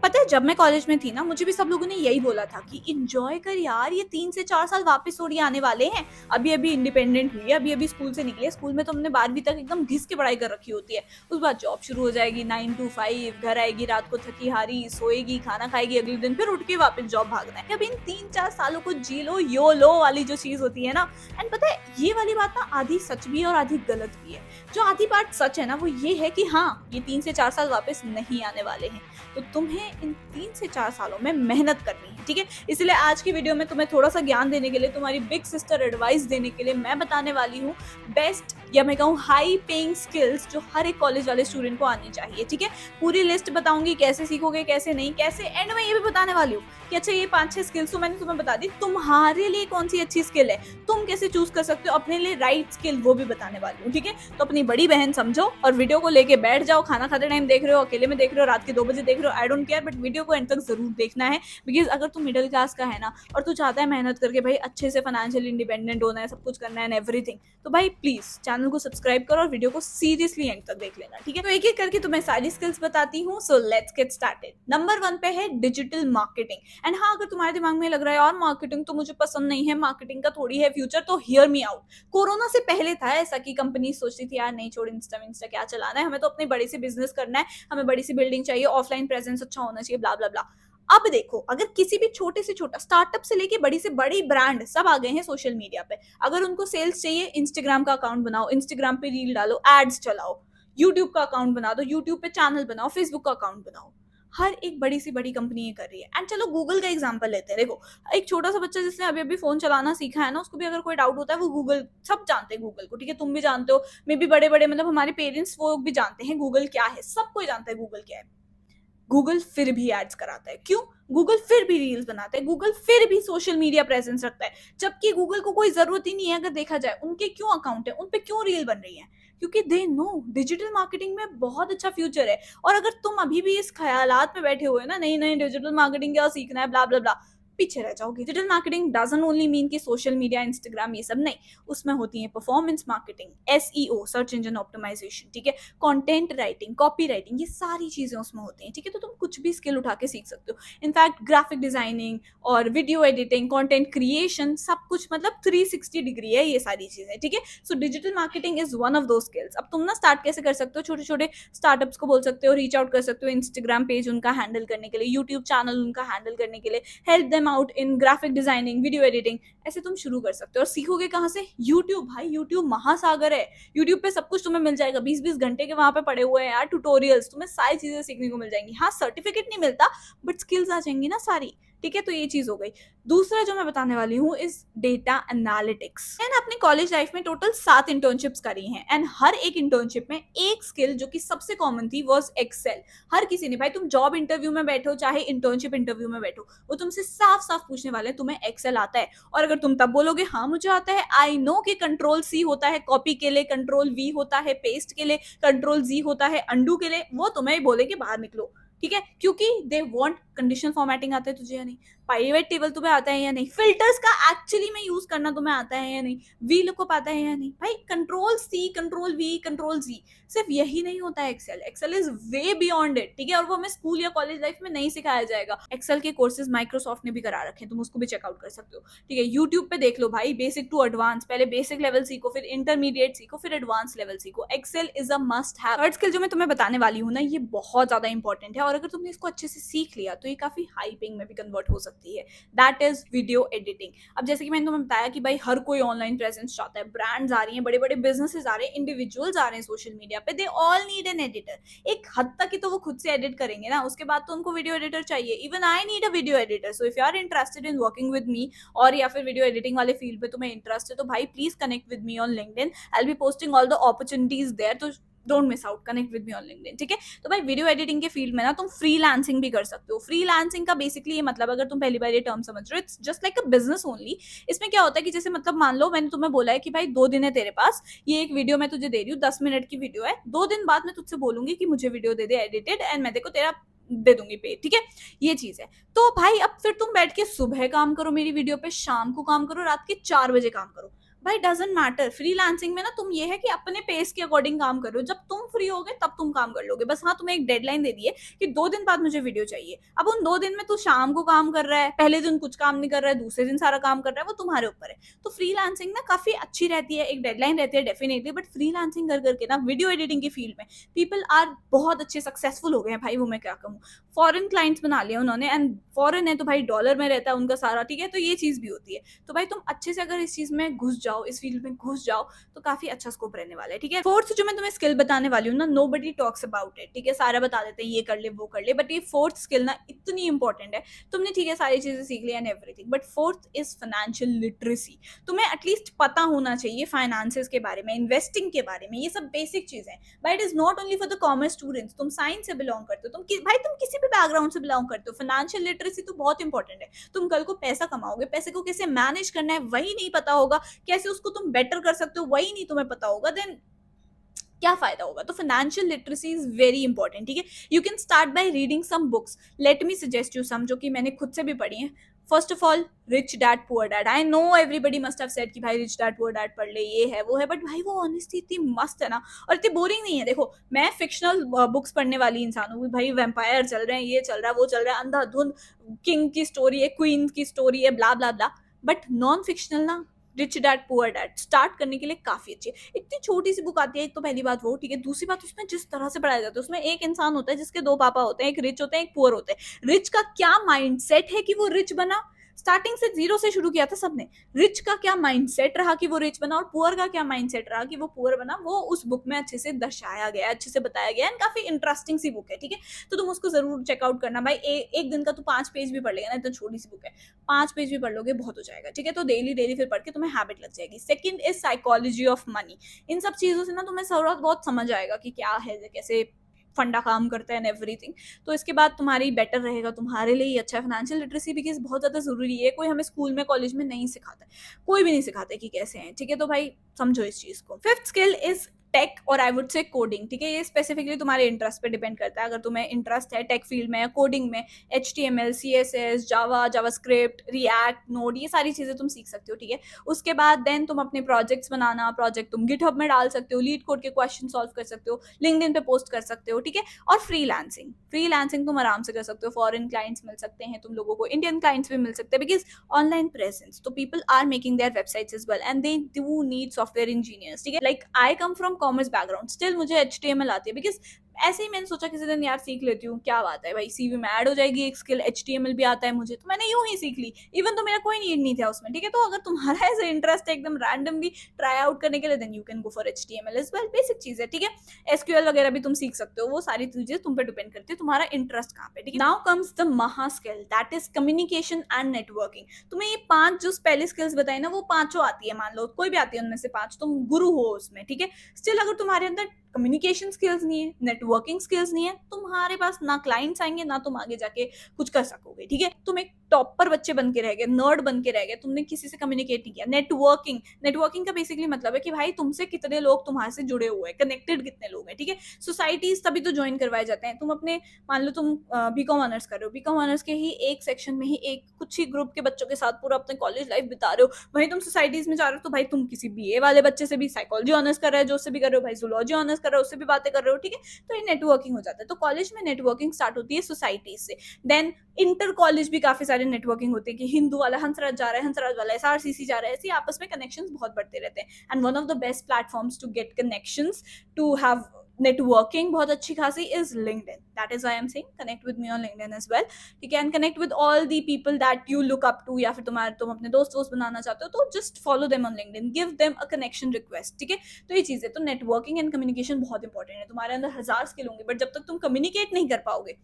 पता है जब मैं कॉलेज में थी ना, मुझे भी सब लोगों ने यही बोला था कि एंजॉय कर यार, ये 3 से 4 साल वापस थोड़ी आने वाले हैं। अभी अभी इंडिपेंडेंट हुई है, अभी अभी स्कूल से निकली है। स्कूल में तो हमने 12वीं तक एकदम घिस के पढ़ाई कर रखी होती है। उस बाद जॉब शुरू हो जाएगी, 9 to 5, घर आएगी रात को थकी हारी, सोएगी, खाना खाएगी, अगले दिन फिर उठ के वापस जॉब भागना है। अब इन 3 4 सालों को जी लो, यो लो वाली जो चीज होती है ना। एंड पता है ये वाली बात ना आधी सच भी है और आधी गलत भी है। जो आधी बात सच है ना वो ये है कि हाँ, ये 3 से 4 साल वापस नहीं आने वाले हैं। तो तुम्हें इन 3 से 4 सालों में मेहनत करनी है, ठीक है। इसलिए आज की वीडियो में तुम्हें थोड़ा सा ज्ञान देने के लिए, तुम्हारी बिग सिस्टर एडवाइस देने के लिए मैं बताने वाली हूँ बेस्ट, या मैं कहूँ हाई पेइंग स्किल्स जो हर एक कॉलेज वाले स्टूडेंट को आनी चाहिए, ठीक है। पूरी लिस्ट बताऊंगी, कैसे सीखोगे कैसे नहीं, कैसे एंड में ये भी बताने वाली हूँ कि अच्छा ये 5 6 स्किल्स तो मैंने तुम्हें बता दी, तुम्हारे लिए कौन सी अच्छी स्किल है, तुम कैसे चूज कर सकते हो अपने लिए राइट स्किल, वो भी बताने वाली हूँ, ठीक है। तो अपनी बड़ी बहन समझो और वीडियो को लेके बैठ जाओ। खाना खाते टाइम देख रहे हो, अकेले में देख रहे हो, रात के 2 बजे देख रहे हो, I don't care, but video को एंड तक जरूर देखना है। बिकॉज अगर तू मिडिल क्लास का है ना और तू चाहता है मेहनत करके भाई अच्छे से फाइनेंशियल इंडिपेंडेंट होना है, सब कुछ करना है एंड एवरीथिंग, तो भाई प्लीज चैनल को सब्सक्राइब करो और वीडियो को सीरियसली एंड तक देख लेना, ठीक है। तो एक एक करके तुम्हें सारी स्किल्स बताती हूँ। So let's get started. Number 1 पे है डिजिटल मार्केटिंग। एंड हाँ, अगर तुम्हारे दिमाग में लग रहा है यार मार्केटिंग तो मुझे पसंद नहीं है, मार्केटिंग का थोड़ी है फ्यूचर, तो हियर मी आउट। कोरोना से पहले था ऐसा कि कंपनी सोचती थी यार नहीं छोड़, इंस्टा इंस्टा क्या चलाना है, हमें तो अपने बड़े से बिजनेस करना है, हमें बड़ी सी बिल्डिंग चाहिए, ऑफलाइन प्रेजेंस अच्छा होना चाहिए, ब्ला ब्ला ब्ला। अब देखो, अगर किसी भी छोटे से छोटा स्टार्टअप से लेके बड़ी से बड़ी ब्रांड सब आ गए हैं सोशल मीडिया पे। अगर उनको सेल्स चाहिए, इंस्टाग्राम का अकाउंट बनाओ, इंस्टाग्राम पे रील डालो, एड्स चलाओ, यूट्यूब का अकाउंट बना दो, यूट्यूब पे चैनल बनाओ, फेसबुक का अकाउंट बनाओ। हर एक बड़ी सी बड़ी कंपनी ये कर रही है। एंड चलो गूगल का एग्जांपल लेते हैं। देखो, एक छोटा सा बच्चा जिसने अभी अभी फोन चलाना सीखा है ना, उसको भी अगर कोई डाउट होता है वो गूगल, सब जानते हैं गूगल को, ठीक है। तुम भी जानते हो, मे बी बड़े बड़े मतलब हमारे पेरेंट्स वो भी जानते हैं गूगल क्या है, सब कोई जानता है गूगल क्या है। गूगल फिर भी एड्स कराता है, क्यों? गूगल फिर भी रील्स बनाता है, गूगल फिर भी सोशल मीडिया प्रेजेंस रखता है, जबकि गूगल को कोई जरूरत ही नहीं है। अगर देखा जाए उनके क्यों अकाउंट है, उन पे क्यों रील बन रही है, क्योंकि दे नो डिजिटल मार्केटिंग में बहुत अच्छा फ्यूचर है। और अगर तुम अभी भी इस ख्यालात में बैठे हुए ना, नहीं नहीं डिजिटल मार्केटिंग क्या सीखना है, ब्ला ब्ला ब्ला, पीछे रह जाओगे। Digital marketing doesn't only mean कि सोशल मीडिया, इंस्टाग्राम, ये सब नहीं। उसमें होती है performance marketing, SEO, search engine optimisation, ठीक है, कंटेंट राइटिंग, कॉपी राइटिंग, ये सारी चीजें उसमें होती हैं, ठीक है। तो तुम कुछ भी स्किल उठा के सीख सकते हो। इनफैक्ट ग्राफिक डिजाइनिंग और वीडियो एडिटिंग, कंटेंट क्रिएशन, सब कुछ मतलब 360 डिग्री है ये सारी चीजें, ठीक है। So digital marketing is one of दो स्किल्स। अब तुम ना स्टार्ट कैसे कर सकते हो, छोटे छोटे स्टार्टअप्स को बोल सकते हो, रीच आउट कर सकते हो, इंस्टाग्राम पेज उनका हैंडल करने के लिए, यूट्यूब चैनल उनका हैंडल करने के लिए, help them out in graphic designing, video editing. ऐसे तुम शुरू कर सकते हो। और सीखोगे कहाँ से? यूट्यूब। भाई यूट्यूब महासागर है, यूट्यूब पे सब कुछ तुम्हें मिल जाएगा। 20 20 घंटे के वहां पे पड़े हुए हैं यार ट्यूटोरियल्स, तुम्हें सारी चीजें सीखने को मिल जाएंगी। हाँ, सर्टिफिकेट नहीं मिलता, बट स्किल्स आ जाएंगी ना सारी, ठीक है। तो ये चीज हो गई। दूसरा जो मैं बताने वाली हूँ इज डेटा एनालिटिक्स। मैंने अपनी कॉलेज लाइफ में टोटल 7 इंटर्नशिप्स करी हैं एंड हर एक इंटर्नशिप में एक स्किल जो कि सबसे कॉमन थी वाज एक्सेल। हर किसी ने, भाई तुम जॉब इंटरव्यू में बैठो चाहे इंटर्नशिप इंटरव्यू में बैठो, वो तुमसे साफ साफ पूछने वाले तुम्हें एक्सेल आता है। और अगर तुम तब बोलोगे हाँ मुझे आता है, आई नो कि कंट्रोल सी होता है कॉपी के लिए, कंट्रोल वी होता है पेस्ट के लिए, कंट्रोल जी होता है अंडू के लिए, वो तुम्हें बोले कि बाहर निकलो, ठीक है। क्योंकि दे वांट कंडीशनल फॉर्मेटिंग आता है तुझे या नहीं, पाइवेट टेबल तुम्हें आता है या नहीं, फिल्टर्स का एक्चुअली में यूज करना तुम्हें आता है या नहीं, वी लुकअप आता है या नहीं। भाई control C, control V, control G, सिर्फ यही नहीं होता है Excel. Excel is way beyond it, ठीक है। और वो हमें स्कूल या कॉलेज लाइफ में नहीं सिखाया जाएगा। एक्सेल के कोर्सेज माइक्रोसॉफ्ट ने भी करा रखे हैं, तुम उसको भी चेकआउट कर सकते हो, ठीक है। यूट्यूब पे देख लो भाई, बेसिक टू एडवांस, पहले बेसिक लेवल सीखो, फिर इंटरमीडिएट सीखो, फिर एडवांस लेवल सीखो। Excel is a must have. Third skill जो मैं तुम्हें बताने वाली हूँ ना, ये बहुत ज्यादा इंपॉर्टेंट है, और अगर तुमने इसको अच्छे से सीख लिया तो ये काफी हाई पेइंग में भी कन्वर्ट हो सकती है। That is video editing. अब जैसे कि मैंने तुम्हें बताया कि भाई हर कोई ऑनलाइन प्रेजेंस चाहता है, ब्रांड्स आ रही हैं, बड़े बड़े बिजनेसेस आ रहे हैं, इंडिविजुअल्स आ रहे हैं सोशल मीडिया पे, they all need an editor. एक हद तक ही तो वो खुद से एडिट करेंगे ना, उसके बाद तो उनको वीडियो एडिटर चाहिए। Even I need a video editor. So if you are interested in working with me, और या फिर वीडियो एडिटिंग वाले फील्ड पे तुम्हें इंटरेस्ट है, तो भाई please connect with me on LinkedIn. I will be posting all the opportunities there, तो don't miss out, connect with me on LinkedIn, ठीक है। तो भाई वीडियो एडिटिंग के फील्ड में ना तुम फ्रीलांसिंग भी कर सकते हो। फ्रीलांसिंग का बेसिकली ये मतलब, अगर तुम पहली बार ये टर्म समझ रहे हो, it's just like a business only. इसमें क्या होता है कि जैसे मतलब मान लो मैंने तुम्हें बोला है कि भाई 2 दिन है तेरे पास, ये एक वीडियो मैं तुझे दे रही हूँ, 10 मिनट की वीडियो है, 2 दिन बाद मैं तुझसे बोलूंगी कि मुझे video they they edited, and मैं देखो तेरा दे दूंगी पे, ठीक है। ये चीज है। तो भाई अब फिर तुम बैठ के सुबह काम करो मेरी वीडियो पे, शाम को काम करो, रात के 4 बजे काम करो, भाई डजेंट मैटर, फ्रीलांसिंग में ना तुम ये है कि अपने पेस के अकॉर्डिंग काम करो, जब तुम फ्री होगे तब तुम काम कर लोगे। बस हाँ, तुम्हें एक डेडलाइन दे दी है कि 2 दिन बाद मुझे वीडियो चाहिए। अब उन 2 दिन में तू शाम को काम कर रहा है, पहले दिन कुछ काम नहीं कर रहा है, दूसरे दिन सारा काम कर रहा है, वो तुम्हारे ऊपर है। तो फ्रीलांसिंग ना काफी अच्छी रहती है, एक डेडलाइन रहती है डेफिनेटली, बट फ्रीलांसिंग कर करके ना वीडियो एडिटिंग की फील्ड में पीपल आर बहुत अच्छे सक्सेसफुल हो गए हैं भाई, वो मैं क्या कहूँ। फॉरेन क्लाइंट्स बना लिया उन्होंने, एंड फॉरेन है तो भाई डॉलर में रहता है उनका सारा, ठीक है, तो ये चीज भी होती है। तो भाई तुम अच्छे से अगर इस चीज में घुस जाओ, इस फील्ड में घुस जाओ, तो काफी अच्छा स्कोप रहने वाला है, ठीक है। फोर्थ जो मैं तुम्हें स्किल बताने वाली हूँ ना, नोबडी टॉक्स अबाउट इट, ठीक है, सारा बता देते हैं ये कर ले वो कर ले, बट ये फोर्थ स्किल ना इतनी इंपॉर्टेंट है। तुमने ठीक है सारी चीजें सीख ली and everything, but fourth is financial literacy. तुम्हें एटलीस्ट पता होना चाहिए फाइनेंसेस के बारे में, इन्वेस्टिंग के बारे में, ये सब बेसिक चीजें। But it is not only for the commerce students, तुम साइंस से बिलोंग करते हो, भाई तुम किसी भी बैकग्राउंड से बिलोंग करते हो, फाइनेंशियल लिटरेसी तो बहुत इंपॉर्टेंट है। तुम कल को पैसा कमाओगे, पैसे को कैसे मैनेज करना है वही नहीं पता होगा, कैसे उसको तुम बेटर कर सकते हो वही नहीं तुम्हें पता होगा, देन क्या फायदा होगा। तो financial literacy is very important, ठीक है। You can start by reading some books, let me suggest you some, जो कि मैंने खुद से भी पढ़ी है। First of all, rich dad poor dad. I know everybody must have said कि भाई रिच डैड पुअर डैड पढ़ ले, ये है वो है, बट भाई वो ऑनेस्टली इतनी मस्त है ना, और इतनी बोरिंग नहीं है। देखो मैं फिक्शनल बुक्स पढ़ने वाली इंसान हूँ, भाई वैम्पायर चल रहे हैं, ये चल रहा है वो चल रहा है, अंधाधुंध किंग की स्टोरी है, क्वीन की स्टोरी है, ब्ला ब्ला ब्ला, बट नॉन फिक्शनल ना, rich dad poor dad start करने के लिए काफी अच्छी है। इतनी छोटी सी बुक आती है, एक तो पहली बात वो, ठीक है। दूसरी बात, उसमें जिस तरह से पढ़ाया जाता है, उसमें एक इंसान होता है जिसके 2 पापा होते हैं, एक रिच होते हैं एक पुअर होते हैं। रिच का क्या माइंडसेट है कि वो रिच बना, स्टार्टिंग से जीरो से शुरू किया था सबने। रिच का क्या माइंडसेट रहा कि वो रिच बना, और पुअर का क्या माइंडसेट रहा कि वो पुअर बना, वो उस बुक में अच्छे से दर्शाया गया, अच्छे से बताया गया, एंड काफी इंटरेस्टिंग सी बुक है, ठीक है। तो तुम उसको जरूर चेकआउट करना भाई। एक दिन का तो 5 पेज भी पढ़ लेगा ना, इतना छोटी सी बुक है, 5 पेज भी पढ़ लोगे बहुत हो जाएगा, ठीक है। तो डेली डेली फिर पढ़ के तुम्हें हैबिट लग जाएगी। Second is psychology of money. इन सब चीजों से ना तुम्हें थोड़ा बहुत समझ आएगा कि क्या है, कैसे फंडा काम करता है एंड एवरीथिंग। तो इसके बाद तुम्हारी बेटर रहेगा, तुम्हारे लिए ही अच्छा है। फाइनेंशियल लिटरेसी बिकॉज बहुत ज्यादा जरूरी है, कोई हमें स्कूल में कॉलेज में नहीं सिखाता है, कोई भी नहीं सिखाता कि कैसे हैं, ठीक है। तो भाई समझो इस चीज को। फिफ्थ स्किल इज टेक, और आई वुड से कोडिंग, ठीक है। ये स्पेसिफिकली तुम्हारे इंटरेस्ट पे डिपेंड करता है। अगर तुम्हें इंटरेस्ट है टेक फील्ड में, कोडिंग में, HTML, CSS, जावा, जावास्क्रिप्ट, रिएक्ट, नोड, ये सारी चीजें तुम सीख सकते हो, ठीक है। उसके बाद देन तुम अपने प्रोजेक्ट्स बनाना, प्रोजेक्ट तुम गिटहब में डाल सकते हो, लीड कोड के क्वेश्चन सॉल्व कर सकते हो, लिंक्डइन पे पोस्ट कर सकते हो, ठीक है। और फ्रीलांसिंग तुम आराम से कर सकते हो, फॉरेन क्लाइंट्स मिल सकते हैं तुम लोगों को, इंडियन क्लाइंट्स भी मिल सकते हैं, बिकॉज ऑनलाइन प्रेजेंस, तो people are making their websites as well, and they do need software engineers, ठीक है। Like I come from commerce background, still मुझे HTML आती है, बिकॉज ऐसे ही मैंने सोचा किसी दिन यार सीख लेती हूँ, क्या बात है भाई, CV में ऐड हो जाएगी एक स्किल, HTML भी आता है मुझे, तो मैंने यूं ही सीख ली, इवन तो मेरा कोई नीड नहीं था उसमें, ठीक है। तो अगर तुम्हारा ऐसे इंटरेस्ट है एकदम रैंडमली ट्राई आउट करने के लिए, then you can go for HTML as well, basic चीज है, ठीक है। SQL वगैरह भी तुम सीख सकते हो, वो सारी चीजें तुम पे डिपेंड करती है तुम्हारा इंटरेस्ट कहाँ पे, ठीक है। नाउ कम्स द महा skill, that is communication and networking. तुम्हें ये 5 जो पहले स्किल्स बताई ना, वो 5 आती है, मान लो कोई भी आती है उनमें से 5, तुम गुरु हो उसमें, ठीक है। स्टिल अगर तुम्हारे अंदर कम्युनिकेशन स्किल्स नहीं है, नेटवर्किंग स्किल्स नहीं है, तुम्हारे पास ना क्लाइंट्स आएंगे, ना तुम आगे जाके कुछ कर सकोगे, ठीक है। तुम एक टॉपर बच्चे बन के रह गए, नर्ड बन के रह गए, तुमने किसी से कम्युनिकेट नहीं किया। नेटवर्किंग का बेसिकली मतलब है कि भाई तुमसे कितने लोग तुम्हारे से जुड़े हुए हैं, कनेक्टेड कितने लोग हैं, ठीक है। सोसाइटीज तभी तो ज्वाइन करवाए जाते हैं। तुम अपने, मान लो तुम BCom ऑनर्स कर रहे हो, BCom ऑनर्स के ही एक सेक्शन में ही एक कुछ ही ग्रुप के बच्चों के साथ पूरा अपने कॉलेज लाइफ बिता रहे हो, वहीं तुम सोसाइटीज में जा रहे हो, तो भाई तुम किसी BA वाले बच्चे से भी साइकोलॉजी ऑनर्स कर रहे हो, जो उससे भी कर रहे हो, भाई जूलॉजी ऑनर्स कर रहे हो, उससे भी बातें कर रहे हो, ठीक है। तो ये नेटवर्किंग हो जाता है। तो कॉलेज में नेटवर्किंग स्टार्ट होती है सोसाइटीज से, देन इंटर कॉलेज भी काफी सारे नेटवर्किंग होते हैं कि हिंदू वाला हंसराज जा रहा है, हंसराज वाला SRCC जा रहा है, ऐसे आपस में कनेक्शंस बहुत बढ़ते रहते हैं। And one of the best platforms to get connections, to have networking बहुत अच्छी खासी, is LinkedIn. That is why I'm saying connect with me on LinkedIn as well. ठीक है, and connect with all the people that you look up to, या फिर तुम अपने दोस्त बनाना चाहते हो, तो just follow them on LinkedIn, give them a connection request, ठीक है। तो ये चीज है, तो नेटवर्किंग एंड कम्युनिकेशन बहुत इंपॉर्टेंट है। तुम्हारे अंदर 1000 स्किल होंगे, बट जब तक तुम कम्युनिकेट नहीं कर पाओगे,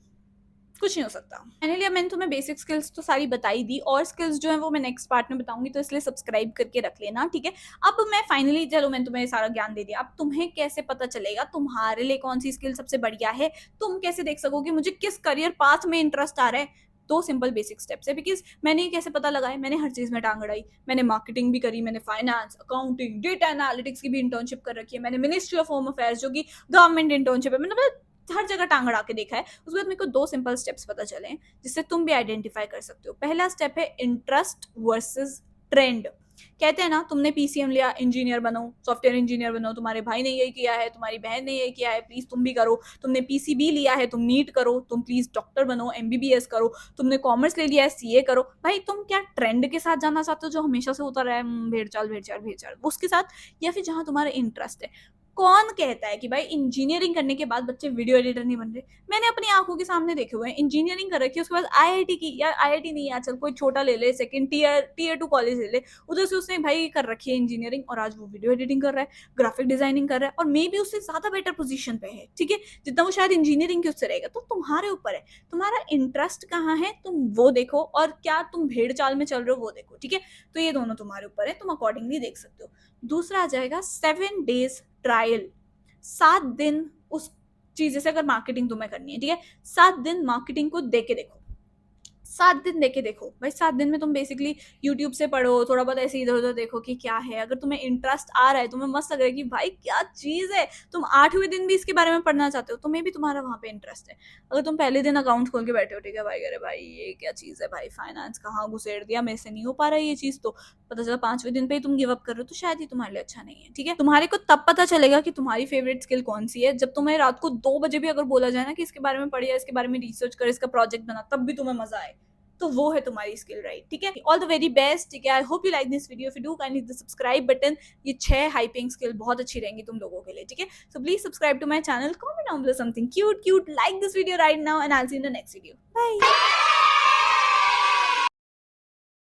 कुछ नहीं हो सकता। फाइनली मैंने तुम्हें बेसिक स्किल्स तो सारी बताई दी, और स्किल्स जो है वो मैं नेक्स्ट पार्ट में बताऊंगी, तो इसलिए सब्सक्राइब करके रख लेना, ठीक है। अब मैं फाइनली, चलो मैंने तुम्हें सारा ज्ञान दे दिया, अब तुम्हें कैसे पता चलेगा तुम्हारे लिए कौन सी स्किल सबसे बढ़िया है, तुम कैसे देख सकोगे मुझे किस करियर पाथ में इंटरेस्ट आ रहा है। 2 सिंपल बेसिक स्टेप्स है, बिकॉज मैंने ये कैसे पता लगाया, मैंने हर चीज में टांग अड़ाई, मैंने मार्केटिंग भी करी, मैंने फाइनेंस, अकाउंटिंग, डेटा एनालिटिक्स की भी इंटर्नशिप कर रखी है, मैंने मिनिस्ट्री ऑफ होम अफेयर्स जो कि गवर्नमेंट इंटर्नशिप है, मैंने हर जगह टांग अड़ा के देखा है। उसके बाद मेरे को 2 सिंपल स्टेप्स पता चले जिससे तुम भी आइडेंटिफाई कर सकते हो। पहला स्टेप है इंटरेस्ट वर्सेस ट्रेंड। कहते हैं ना, तुमने पीसीएम लिया, इंजीनियर बनो, सॉफ्टवेयर इंजीनियर बनो, तुम्हारे भाई ने यही किया है, तुम्हारी बहन ने यही किया है, प्लीज तुम भी करो। तुमने पीसीबी लिया है, तुम नीट करो, तुम प्लीज डॉक्टर बनो, एमबीबीएस करो। तुमने कॉमर्स ले लिया है, सीए करो। भाई तुम क्या ट्रेंड के साथ जाना चाहते हो जो हमेशा से होता रहा है, भेड़चाल भेड़चाल भेड़चाल उसके साथ, या फिर जहां तुम्हारा इंटरेस्ट है? कौन कहता है कि भाई इंजीनियरिंग करने के बाद बच्चे वीडियो एडिटर नहीं बन रहे? मैंने अपनी आंखों के सामने देखे हुए हैं, इंजीनियरिंग कर रखी है, उसके बाद आईआईटी की, या आईआईटी नहीं है, चल कोई छोटा ले ले, सेकंड टीयर 2 कॉलेज ले ले, उधर से उसने भाई कर रखी है इंजीनियरिंग, और आज वो वीडियो एडिटिंग कर रहा है, ग्राफिक डिजाइनिंग कर रहा है, और मे भी उससे ज्यादा बेटर पोजीशन पे है, ठीक है, जितना वो शायद इंजीनियरिंग के उससे रहेगा। तो तुम्हारे ऊपर है, तुम्हारा इंटरेस्ट कहाँ है, तुम वो देखो, और क्या तुम भेड़ चाल में चल रहे हो वो देखो, ठीक है। तो ये दोनों तुम्हारे ऊपर है, तुम अकॉर्डिंगली देख सकते हो। दूसरा आ जाएगा 7 डेज ट्रायल। 7 दिन उस चीज, जैसे अगर मार्केटिंग तुम्हें करनी है, ठीक है, 7 दिन मार्केटिंग को दे के देखो। 7 दिन देके देखो भाई। 7 दिन में तुम बेसिकली यूट्यूब से पढ़ो, थोड़ा बहुत ऐसे इधर उधर देखो कि क्या है। अगर तुम्हें इंटरेस्ट आ रहा है, तुम्हें मस्त लग रहा है कि भाई क्या चीज है, तुम 8वें दिन भी इसके बारे में पढ़ना चाहते हो, तुम्हें भी तुम्हारा वहां पे इंटरेस्ट है। अगर तुम पहले दिन अकाउंट खोल के बैठे हो, ठीक है भाई, अरे भाई ये क्या चीज है भाई, फाइनेंस कहाँ घुसेड़ दिया, मेरे से नहीं हो पा रहा है ये चीज, तो पता चला 5वें दिन पे ही तुम गिव अप कर रहे हो, तो शायद ये तुम्हारे लिए अच्छा नहीं है, ठीक है। तुम्हारे को तब पता चलेगा कि तुम्हारी फेवरेट स्किल कौन सी है, जब तुम्हें रात को 2 बजे भी अगर बोला जाए ना कि इसके बारे में पढ़िए, इसके बारे में रिसर्च कर, इसका प्रोजेक्ट बना, तब भी तुम्हें मजा आए। तो वो है तुम्हारी स्किल, राइट, ठीक है। ऑल द वेरी बेस्ट, ठीक है। I hope you like this video. If you do, kindly hit the subscribe button. ये 6 हाइपिंग स्किल बहुत अच्छी रहेंगी तुम लोगों के लिए, ठीक है। So please subscribe to my channel, comment down below something cute, like this video right now, and I will see you in the next video. Bye.